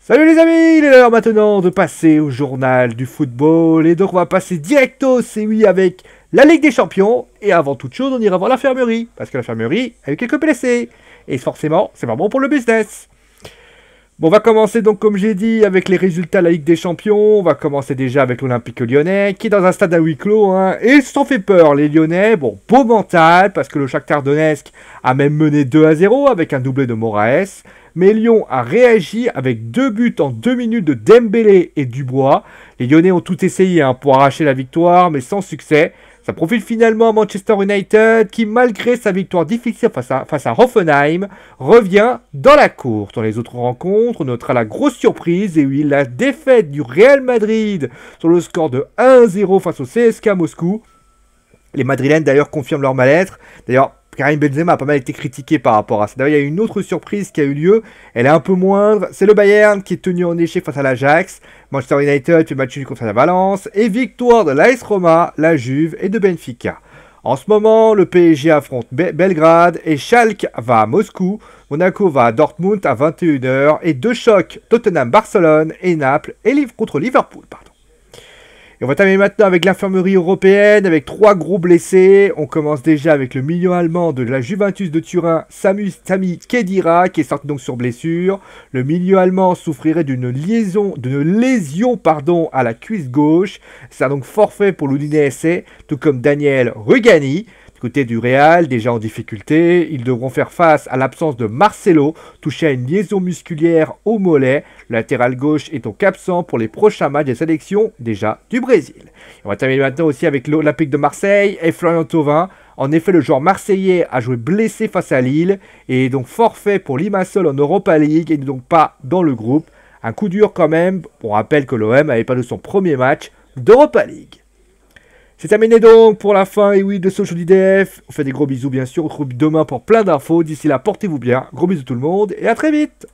Salut les amis, il est l'heure maintenant de passer au journal du football. Et donc on va passer directo, c'est oui, avec la Ligue des Champions. Et avant toute chose, on ira voir l'infirmerie. Parce que l'infirmerie a eu quelques blessés. Et forcément, c'est pas bon pour le business. Bon, on va commencer donc, comme j'ai dit, avec les résultats de la Ligue des Champions. On va commencer déjà avec l'Olympique Lyonnais, qui est dans un stade à huis clos. Et ça fait peur, les Lyonnais. Bon, beau mental, parce que le Shakhtar Donetsk a même mené 2-0 avec un doublé de Moraes. Mais Lyon a réagi avec 2 buts en 2 minutes de Dembélé et Dubois. Les Lyonnais ont tout essayé pour arracher la victoire, mais sans succès. Ça profite finalement à Manchester United, qui malgré sa victoire difficile face à Hoffenheim, revient dans la course. Dans les autres rencontres, on notera la grosse surprise, et oui, la défaite du Real Madrid sur le score de 1-0 face au CSKA Moscou. Les Madrilènes d'ailleurs confirment leur mal-être. D'ailleurs, Karim Benzema a pas mal été critiqué par rapport à ça. D'ailleurs, il y a une autre surprise qui a eu lieu. Elle est un peu moindre. C'est le Bayern qui est tenu en échec face à l'Ajax. Manchester United fait match nul contre la Valence. Et victoire de l'AS Roma, la Juve et de Benfica. En ce moment, le PSG affronte Belgrade et Schalke va à Moscou. Monaco va à Dortmund à 21h. Et deux chocs, Tottenham-Barcelone et Naples contre Liverpool. Et on va terminer maintenant avec l'infirmerie européenne, avec 3 gros blessés. On commence déjà avec le milieu allemand de la Juventus de Turin, Sami Khedira, qui est sorti donc sur blessure. Le milieu allemand souffrirait d'une lésion à la cuisse gauche. C'est donc forfait pour l'Udinese, tout comme Daniel Rugani. Du côté du Real, déjà en difficulté, ils devront faire face à l'absence de Marcelo, touché à une liaison musculaire au mollet. Le latéral gauche est donc absent pour les prochains matchs des sélections déjà du Brésil. Et on va terminer maintenant aussi avec l'Olympique de Marseille et Florian Thauvin. En effet, le joueur marseillais a joué blessé face à Lille et est donc forfait pour Limassol en Europa League et n'est donc pas dans le groupe. Un coup dur quand même. On rappelle que l'OM avait perdu son premier match d'Europa League. C'est terminé donc pour la fin, et oui, de ce Social DF. On fait des gros bisous bien sûr, on se retrouve demain pour plein d'infos. D'ici là, portez-vous bien, gros bisous tout le monde, et à très vite.